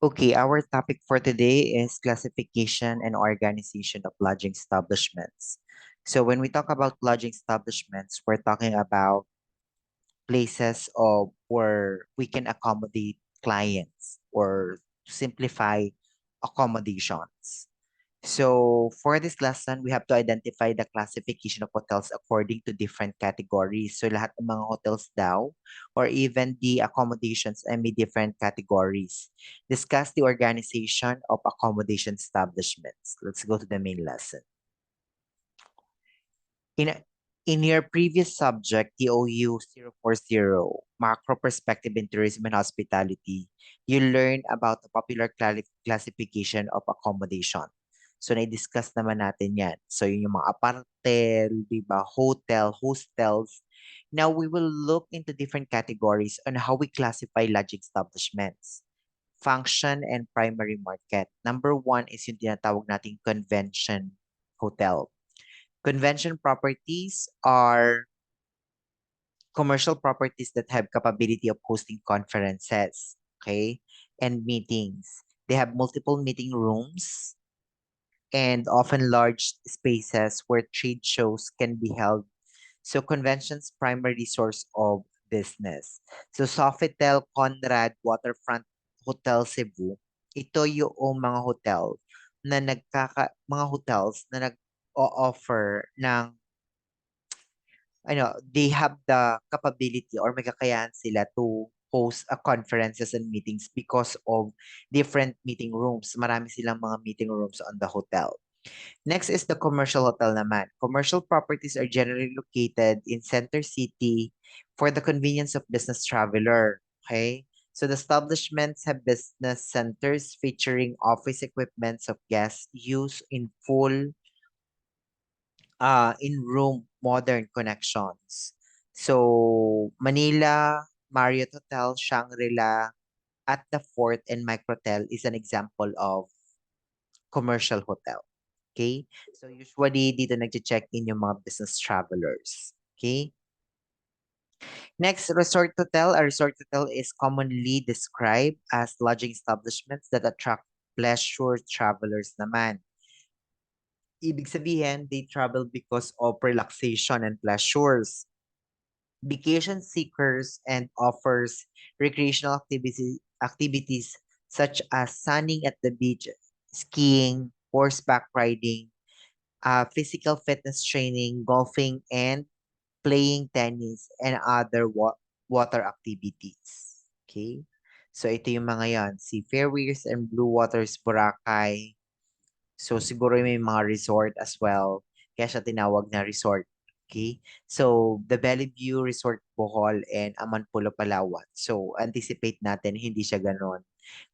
Okay, our topic for today is classification and organization of lodging establishments. So when we talk about lodging establishments, we're talking about places of where we can accommodate clients or simplify accommodations. So for this lesson, we have to identify the classification of hotels according to different categories. So lahat ng mga hotels daw or even the accommodations ay may different categories. Discuss the organization of accommodation establishments. Let's go to the main lesson. In in your previous subject, TOU 040, Macro Perspective in Tourism and Hospitality, you learned about the popular classification of accommodation. So, na-discuss naman natin yan. So, yun yung mga apartel, di ba, hotel, hostels. Now, we will look into different categories on how we classify lodging establishments. Function and primary market. Number one is yung tinatawag nating convention hotel. Convention properties are commercial properties that have capability of hosting conferences, okay, and meetings. They have multiple meeting rooms and often large spaces where trade shows can be held. So conventions primary source of business. So Sofitel, Conrad, Waterfront Hotel Cebu, ito yung mga hotel na mga hotels na nag-o-offer ng they have the capability or may kakayahan sila to host a conferences and meetings because of different meeting rooms. Marami silang mga meeting rooms on the hotel. Next is the commercial hotel naman. Commercial properties are generally located in center city for the convenience of business traveler. Okay? So the establishments have business centers featuring office equipments of guests use in-room modern connections. So, Manila, Marriott Hotel, Shangri-La, at the Fort and Microtel is an example of commercial hotel. Okay? So, usually, dito nag-check-in yung mga business travelers. Okay? Next, resort hotel. A resort hotel is commonly described as lodging establishments that attract pleasure travelers naman. Ibig sabihin, they travel because of relaxation and pleasures. Vacation seekers and offers recreational activities such as sunning at the beach, skiing, horseback riding, physical fitness training, golfing, and playing tennis and other water activities. Okay? So ito yung mga yan. Si Fairways and Blue Waters Boracay. So siguro may mga resort as well. Kaya siya tinawag na resort. Okay? So the Bellevue Resort Bohol and Amanpulo Palawan. So anticipate natin hindi siya ganon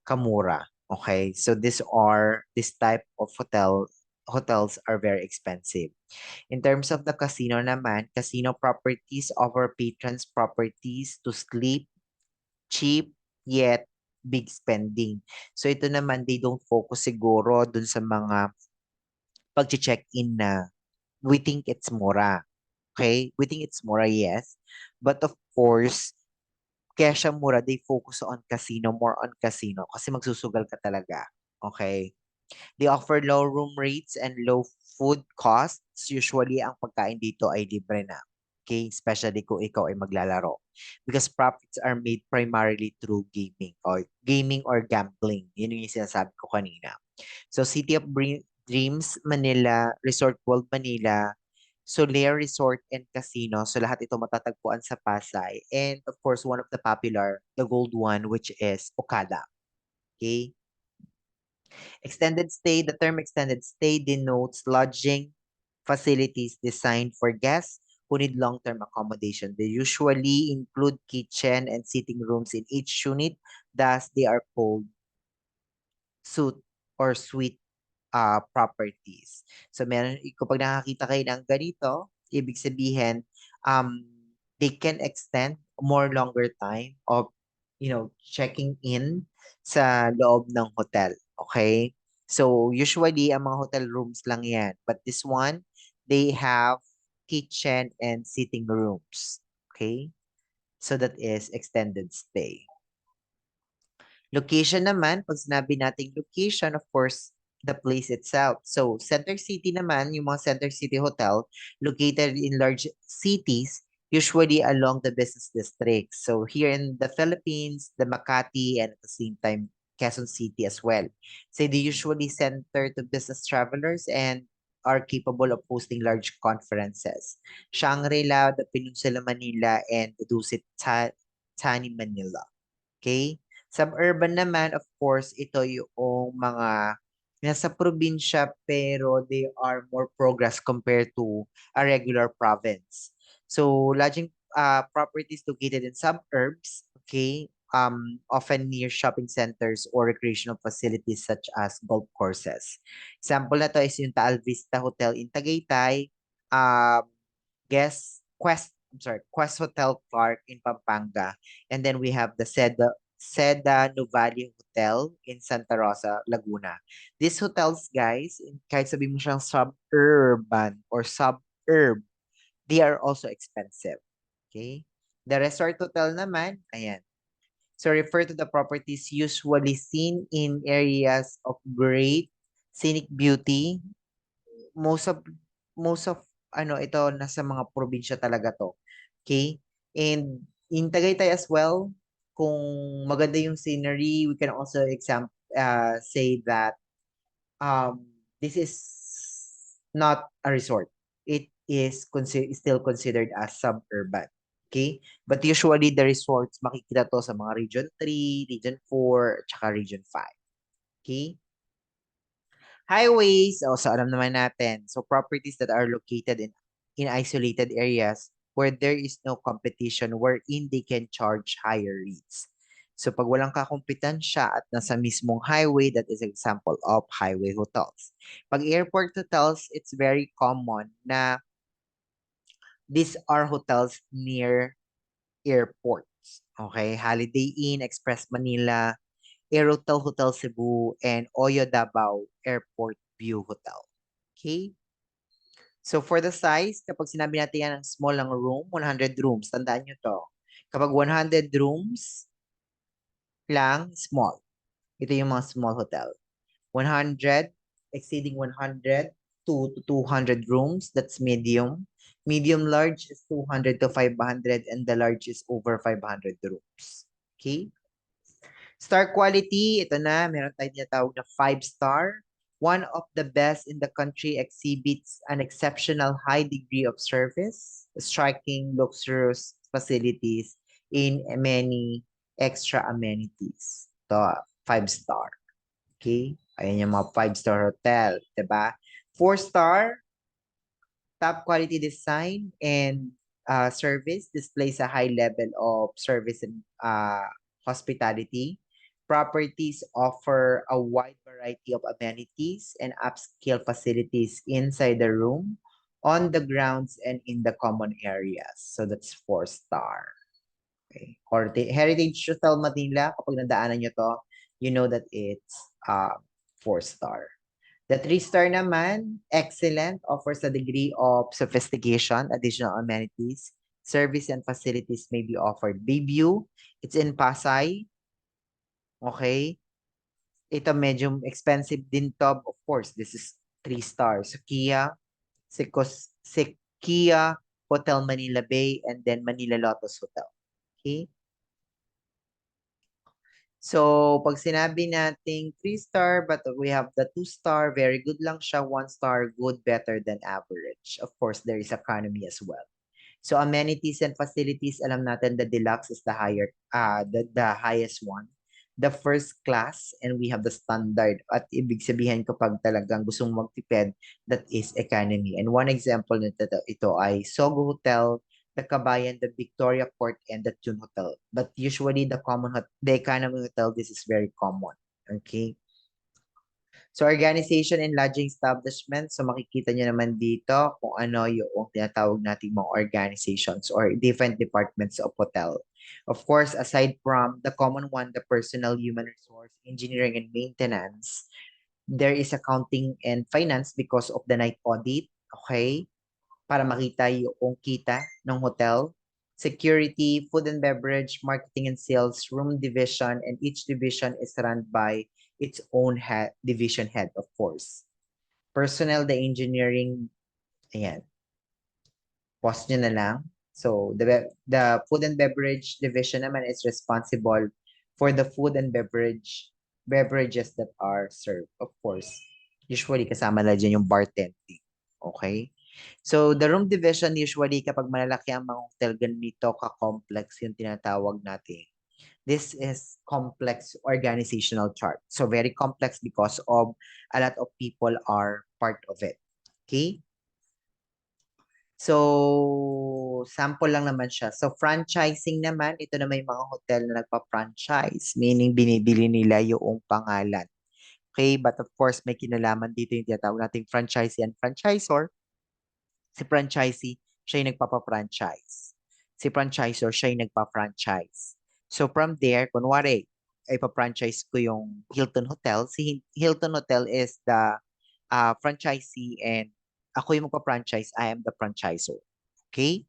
kamura. Okay? So this type of hotels are very expensive. In terms of the casino naman, casino properties offer patrons properties to sleep cheap yet big spending. So ito naman, they don't focus siguro dun sa mga pag-check-in na we think it's mura. Okay? We think it's mura, yes. But of course, kaya siya mura, they focus on casino, more on casino kasi magsusugal ka talaga. Okay? They offer low room rates and low food costs. Usually, ang pagkain dito ay libre na. Okay? Especially kung ikaw ay maglalaro. Because profits are made primarily through gaming or gambling. Yun yung sinasabi ko kanina. So, City of Dreams, Manila, Resort World Manila, Solaire Resort and Casino. So, lahat ito matatagpuan sa Pasay. And of course, one of the popular, the gold one, which is Okada. Okay? Extended stay, the term extended stay denotes lodging facilities designed for guests who need long-term accommodation. They usually include kitchen and sitting rooms in each unit, thus they are called suite or suite properties. So meron, kapag nakakita kayo ng ganito, ibig sabihin, um, they can extend more longer time of, checking in sa loob ng hotel. Okay? So usually, ang mga hotel rooms lang yan. But this one, they have kitchen and sitting rooms. Okay? So that is extended stay. Location naman, pag sinabi nating location, of course, the place itself. So, center city naman, yung mga center city hotel, located in large cities, usually along the business districts. So, here in the Philippines, the Makati, and at the same time, Quezon City as well. So, they usually center to business travelers and are capable of hosting large conferences. Shangri-La, the Peninsula Manila, and Dusit Tani Manila. Okay? Suburban naman, of course, ito yung mga nasa probinsya pero they are more progress compared to a regular province. So, lodging properties located in suburbs, okay, often near shopping centers or recreational facilities such as golf courses. Example na to is yung Taal Vista Hotel in Tagaytay, um, Quest Hotel Clark in Pampanga. And then we have the Seda Nuvali Hotel in Santa Rosa, Laguna. These hotels, guys, kahit sabihin mo siyang suburban or suburb, they are also expensive. Okay? The resort hotel naman, ayan. So refer to the properties usually seen in areas of great scenic beauty. Most of most of ito nasa mga probinsya talaga to. Okay? And in Tagaytay as well, kung maganda yung scenery, we can also say that um this is not a resort. It is still considered as suburban. Okay? But usually the resorts makikita to sa mga Region 3, Region 4, tsaka Region 5. Okay? Highways, so alam naman natin. So properties that are located in isolated areas where there is no competition wherein they can charge higher rates. So pag walang kakumpetensya at nasa mismong highway, that is example of highway hotels. Pag airport hotels, it's very common na these are hotels near airports. Okay? Holiday Inn, Express Manila, Aerotel Hotel Cebu, and Oyo Davao Airport View Hotel. Okay? So for the size, kapag sinabi natin yan ng small lang room, 100 rooms, tandaan nyo to. Kapag 100 rooms lang, small. Ito yung mga small hotel. 100, exceeding 100 to 200 rooms, that's medium. Medium large is 200 to 500 and the large is over 500 rooms. Okay? Star quality, ito na, meron tayong tinatawag na 5-star. One of the best in the country, exhibits an exceptional high degree of service, striking luxurious facilities in many extra amenities. Ito, 5-star. Okay? Ayan yung mga 5-star hotel, diba? 4-star, top quality design and service displays a high level of service and hospitality. Properties offer a wide variety of amenities and upscale facilities inside the room, on the grounds, and in the common areas. So that's 4-star. Okay. Heritage Hotel Manila, kapag nadaanan nyo to, you know that it's 4-star. The 3-star naman, excellent, offers a degree of sophistication, additional amenities, service and facilities may be offered. Bayview, it's in Pasay. Okay? Ito medyo expensive din to. Of course, this is 3 stars. Sequoia Hotel Manila Bay, and then Manila Lotus Hotel. Okay? So, pag sinabi nating 3-star, but we have the 2-star, very good lang siya. 1-star, good, better than average. Of course, there is economy as well. So, amenities and facilities, alam natin the deluxe is the highest one. The first class, and we have the standard. At ibig sabihin kapag talagang gusto mong magtipid, that is economy. And one example nito ito ay Sogo Hotel, the Kabayan, the Victoria Court, and the Tune Hotel. But usually the economy hotel, this is very common. Okay? So organization and lodging establishment, so makikita nyo naman dito kung ano yung tinatawag nating mga organizations or different departments of hotel. Of course, aside from the common one, the personal human resource, engineering and maintenance, there is accounting and finance because of the night audit, okay? Para makita yung kita ng hotel. security, food and beverage, marketing and sales, room division, and each division is run by its own division head, of course. Personnel, the engineering, ayan, pause nyo na lang. So, the food and beverage division naman is responsible for the food and beverages that are served, of course. Usually, kasama na dyan yung bartending. Okay? So, the room division, usually, kapag malalaki ang mga hotel, ganito ka-complex yung tinatawag natin. This is complex organizational chart. So, very complex because of a lot of people are part of it. Okay? So, sample lang naman siya. So, franchising naman, ito na may mga hotel na nagpa-franchise, meaning binibili nila yung pangalan. Okay, but of course, may kinalaman dito yung tinatawag nating franchisee and franchisor. Si franchisee, siya yung nagpapa-franchise. Si franchisor, siya yung nagpa-franchise. So, from there, kunwari, ay pa-franchise ko yung Hilton Hotel. Si Hilton Hotel is the franchisee and ako yung magpa-franchise, I am the franchisor. Okay?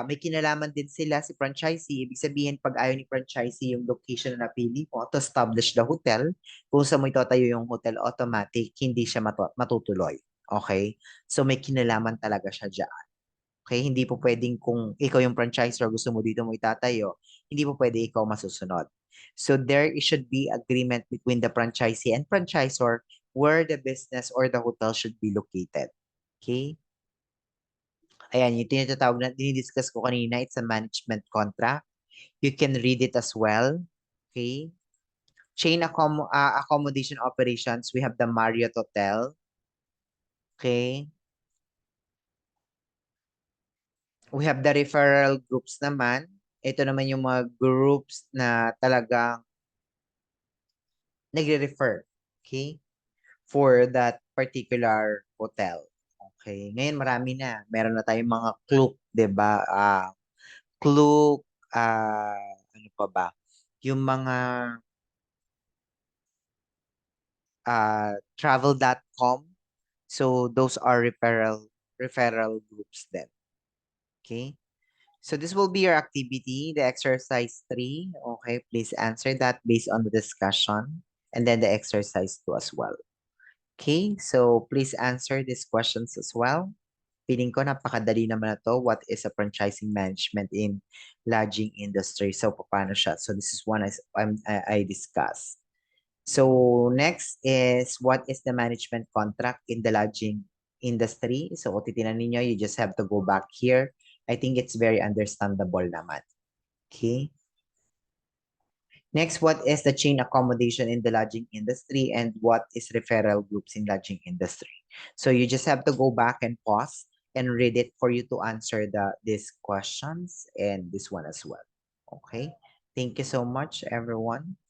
May kinalaman din sila si franchisee. Ibig sabihin, pag ayaw ni franchisee yung location na napili mo to establish the hotel, kung sa mo itatayo yung hotel automatic, hindi siya matutuloy. Okay? So may kinalaman talaga siya dyan. Okay? Hindi po pwedeng kung ikaw yung franchisor, gusto mo dito mo itatayo, hindi po pwede ikaw masusunod. So there should be agreement between the franchisee and franchisor where the business or the hotel should be located. Okay? Ayan, yung tinatawag na, dinidiscuss ko kanina, it's a management contract. You can read it as well. Okay? Chain accommodation operations, we have the Marriott Hotel. Okay? We have the referral groups naman. Ito naman yung mga groups na talagang nagre-refer. Okay? For that particular hotel. Okay? Ngayon marami na. Meron na tayong mga Klook, 'di ba? Klook, ano pa ba? Yung mga travel.com. So those are referral groups then. Okay? So this will be your activity, the exercise 3. Okay, please answer that based on the discussion and then the exercise 2 as well. Okay, so please answer these questions as well. Feeling ko napakadali naman na to. What is a franchising management in lodging industry? So paano siya? So this is one I discussed. So next is what is the management contract in the lodging industry? So kung titinan ninyo, you just have to go back here. I think it's very understandable naman. Okay. Next, what is the chain accommodation in the lodging industry and what is referral groups in lodging industry? So you just have to go back and pause and read it for you to answer these questions and this one as well. Okay. Thank you so much, everyone.